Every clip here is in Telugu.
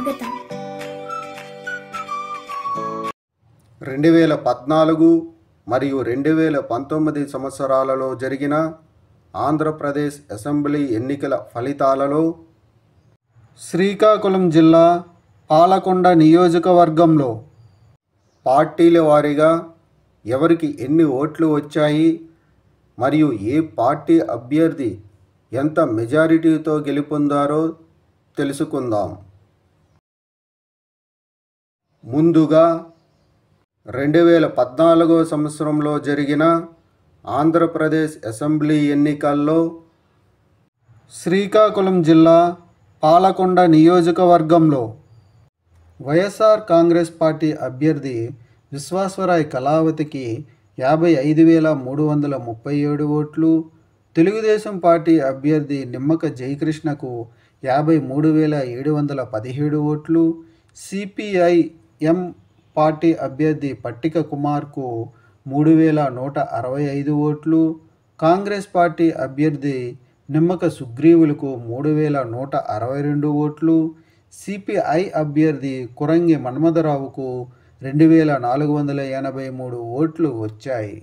స్వాగతం. 2014 మరియు 2019 సంవత్సరాలలో జరిగిన ఆంధ్రప్రదేశ్ అసెంబ్లీ ఎన్నికల ఫలితాలలో శ్రీకాకుళం జిల్లా పాలకొండ నియోజకవర్గంలో పార్టీల వారీగా ఎవరికి ఎన్ని ఓట్లు వచ్చాయి మరియు ఏ పార్టీ అభ్యర్థి ఎంత మెజారిటీతో గెలుపొందారో తెలుసుకుందాం. ముందుగా 2014 సంవత్సరంలో జరిగిన ఆంధ్రప్రదేశ్ అసెంబ్లీ ఎన్నికల్లో శ్రీకాకుళం జిల్లా పాలకొండ నియోజకవర్గంలో వైఎస్ఆర్ కాంగ్రెస్ పార్టీ అభ్యర్థి విశ్వేశ్వరాయ్ కళావతికి 55,337 ఓట్లు, తెలుగుదేశం పార్టీ అభ్యర్థి నిమ్మక జయకృష్ణకు 53,717 ఓట్లు, సిపిఐఎం పార్టీ అభ్యర్థి పట్టిక కుమార్కు 3,165 ఓట్లు, కాంగ్రెస్ పార్టీ అభ్యర్థి నిమ్మక సుగ్రీవులకు 3,162 ఓట్లు, సిపిఐ అభ్యర్థి కురంగి మన్మథరావుకు 2,483 ఓట్లు వచ్చాయి.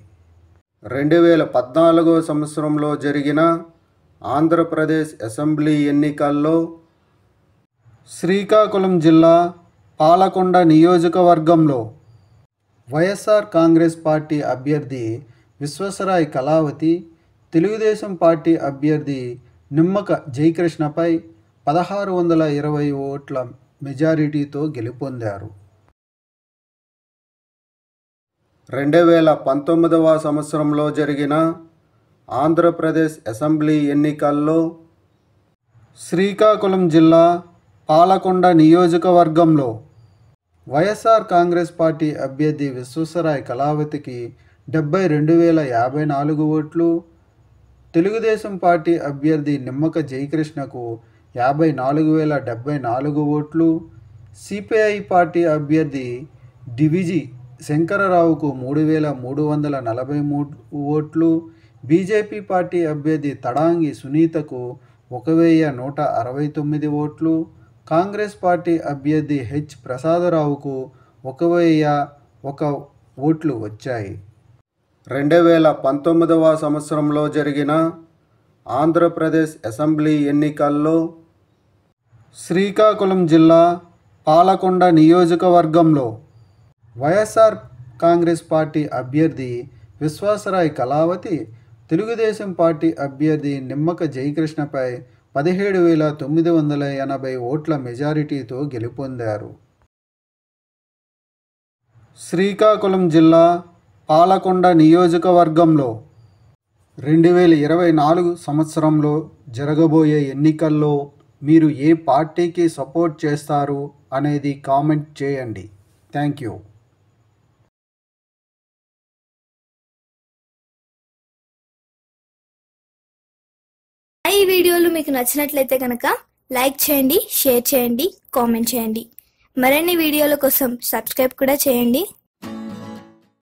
2014 సంవత్సరంలో జరిగిన ఆంధ్రప్రదేశ్ అసెంబ్లీ ఎన్నికల్లో శ్రీకాకుళం జిల్లా పాలకొండ నియోజకవర్గంలో వైఎస్ఆర్ కాంగ్రెస్ పార్టీ అభ్యర్థి విశ్వేశ్వరాయ్ కళావతి తెలుగుదేశం పార్టీ అభ్యర్థి నిమ్మక జయకృష్ణపై 1,620 ఓట్ల మెజారిటీతో గెలుపొందారు. 2019 సంవత్సరంలో జరిగిన ఆంధ్రప్రదేశ్ అసెంబ్లీ ఎన్నికల్లో శ్రీకాకుళం జిల్లా పాలకొండ నియోజకవర్గంలో వైఎస్ఆర్ కాంగ్రెస్ పార్టీ అభ్యర్థి విశ్వేశ్వరాయ్ కళావతికి 72,054 ఓట్లు, తెలుగుదేశం పార్టీ అభ్యర్థి నిమ్మక జయకృష్ణకు 54,074 ఓట్లు, సిపిఐ పార్టీ అభ్యర్థి డివిజి శంకరరావుకు 3,343 ఓట్లు, బీజేపీ పార్టీ అభ్యర్థి తడాంగి సునీతకు 1,169 ఓట్లు, కాంగ్రెస్ పార్టీ అభ్యర్థి హెచ్ ప్రసాదరావుకు 1,001 ఓట్లు వచ్చాయి. 2019 సంవత్సరంలో జరిగిన ఆంధ్రప్రదేశ్ అసెంబ్లీ ఎన్నికల్లో శ్రీకాకుళం జిల్లా పాలకొండ నియోజకవర్గంలో వైఎస్ఆర్ కాంగ్రెస్ పార్టీ అభ్యర్థి విశ్వేశ్వరాయ్ కళావతి తెలుగుదేశం పార్టీ అభ్యర్థి నిమ్మక జయకృష్ణపై 17,980 ఓట్ల మెజారిటీతో గెలుపొందారు. శ్రీకాకుళం జిల్లా పాలకొండ నియోజకవర్గంలో 2024 సంవత్సరంలో జరగబోయే ఎన్నికల్లో మీరు ఏ పార్టీకి సపోర్ట్ చేస్తారు అనేది కామెంట్ చేయండి. Thank you. ఈ వీడియోలు మీకు నచ్చినట్లయితే కనుక లైక్ చేయండి, షేర్ చేయండి, కామెంట్ చేయండి. మరిన్ని వీడియోల కోసం సబ్స్క్రైబ్ కూడా చేయండి.